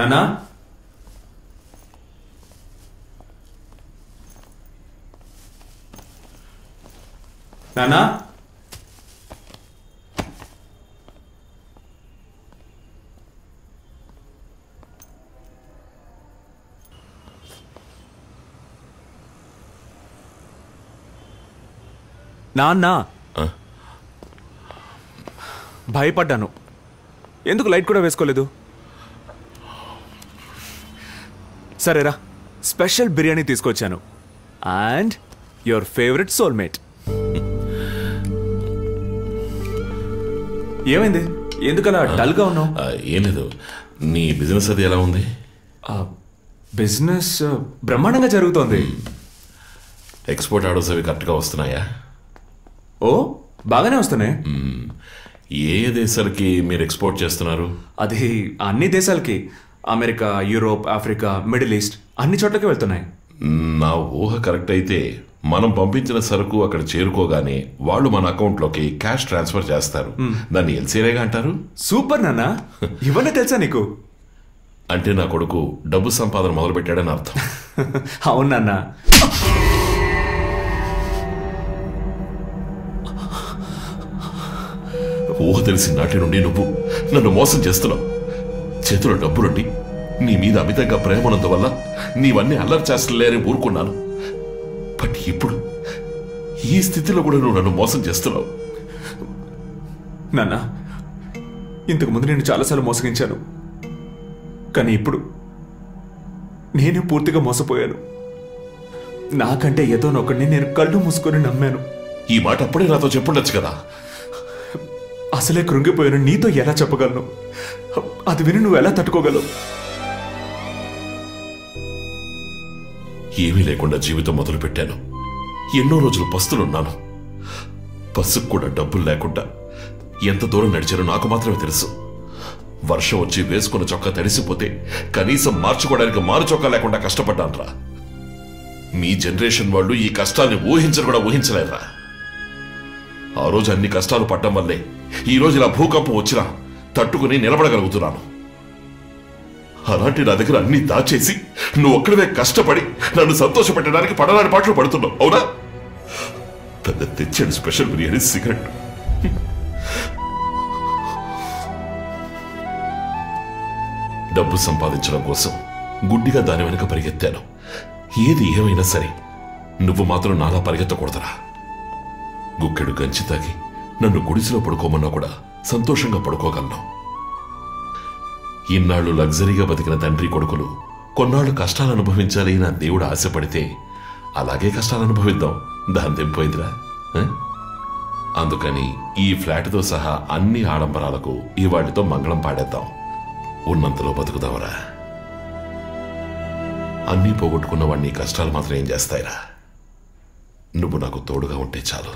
నానా నానా నాన్న భయపడ్డాను. ఎందుకు లైట్ కూడా వేసుకోలేదు? సరేరా, స్పెషల్ బిర్యానీ తీసుకొచ్చాను. And your favourite soulmate. ఏమైంది? ఎందుకలా డల్గా ఉన్నావు? ఏం లేదు. నీ బిజినెస్ అది ఎలా ఉంది? బిజినెస్ బ్రహ్మాండంగా జరుగుతోంది. ఎక్స్పోర్ట్ ఆర్డర్స్ అవి కరెక్ట్గా వస్తున్నాయా? ఓ బాగానే వస్తున్నాయి. ఏ దేశాలకి మీరు ఎక్స్పోర్ట్ చేస్తున్నారు? అది అన్ని దేశాలకి. America, Europe, Africa, middle east అన్ని చోట్లకి వెళ్తున్నాయి. నా ఊహ కరెక్ట్ అయితే మనం పంపించిన సరుకు అక్కడ చేరుకోగానే వాళ్ళు మన అకౌంట్లోకి క్యాష్ ట్రాన్స్ఫర్ చేస్తారు. దాన్ని ఎల్సీరేగా అంటారు. సూపర్ నాన్న, ఇవన్నీ తెలుసా నీకు? అంటే నా కొడుకు డబ్బు సంపాదన మొదలు పెట్టాడని అర్థం. అవునన్నా. ఊహ తెలిసిన నాటి నుండి నువ్వు నన్ను మోసం చేస్తున్నావు. చేతిలో డబ్బులుండి నీ మీద అమితంగా ప్రేమ ఉన్నందువల్ల నీవన్నీ అల్లరి చేస్తలేని ఊరుకున్నాను. బట్ ఇప్పుడు ఈ స్థితిలో కూడా నువ్వు నన్ను మోసం చేస్తున్నావు. నాన్న, ఇంతకు ముందు నేను చాలాసార్లు మోసగించాను. కానీ ఇప్పుడు నేనే పూర్తిగా మోసపోయాను. నాకంటే ఏదో ఒకడిని నేను కళ్ళు మూసుకొని నమ్మాను. ఈ మాట అప్పుడే నాతో చెప్పుండొచ్చు కదా. అసలే కృంగిపోయాను. నీతో ఎలా చెప్పగలను? అది విని నువ్వు ఎలా తట్టుకోగలవు? ఏమీ లేకుండా జీవితం మొదలు పెట్టాను. ఎన్నో రోజులు పస్తులున్నాను. బస్సుకు కూడా డబ్బులు లేకుండా ఎంత దూరం నడిచానో నాకు మాత్రమే తెలుసు. వర్షం వచ్చి వేసుకున్న చొక్కా తడిసిపోతే కనీసం మార్చుకోవడానికి మారు చొక్కా లేకుండా కష్టపడ్డానురా. మీ జనరేషన్ వాళ్ళు ఈ కష్టాన్ని ఊహించరు కూడా ఊహించలేరా. ఆ రోజు అన్ని కష్టాలు పడ్డం వల్లే ఈ రోజు ఇలా భూకంపం వచ్చినా తట్టుకుని నిలబడగలుగుతున్నాను. అలాంటి నా దగ్గర అన్ని దాచేసి నువ్వు ఒక్కడవే కష్టపడి నన్ను సంతోషపెట్టడానికి పడరాని పాటలు పడుతున్నావు, అవునా? పెద్ద తెచ్చాడు స్పెషల్ బిర్యానీ, సిగరెట్. డబ్బు సంపాదించడం కోసం గుడ్డిగా దాని వెనక పరిగెత్తాను. ఏది ఏమైనా సరే నువ్వు మాత్రం నాలా పరిగెత్తకూడదురా. గుక్కెడు గంచి తాగి నన్ను గుడిసెలో పడుకోమన్నా కూడా సంతోషంగా పడుకోగలను. ఇన్నాళ్లు లగ్జరీగా బతికిన తండ్రి కొడుకులు కొన్నాళ్లు కష్టాలు అనుభవించాలి నా దేవుడు ఆశపడితే అలాగే కష్టాలు అనుభవిద్దాం. దాని తెంపోయిందిరా. అందుకని ఈ ఫ్లాట్తో సహా అన్ని ఆడంబరాలకు ఇవాటితో మంగళం పాడేద్దాం. ఉన్నంతలో బతుకుదావరా. అన్నీ పోగొట్టుకున్న వాడిని కష్టాలు మాత్రం ఏం చేస్తాయిరా. నువ్వు నాకు తోడుగా ఉంటే చాలు.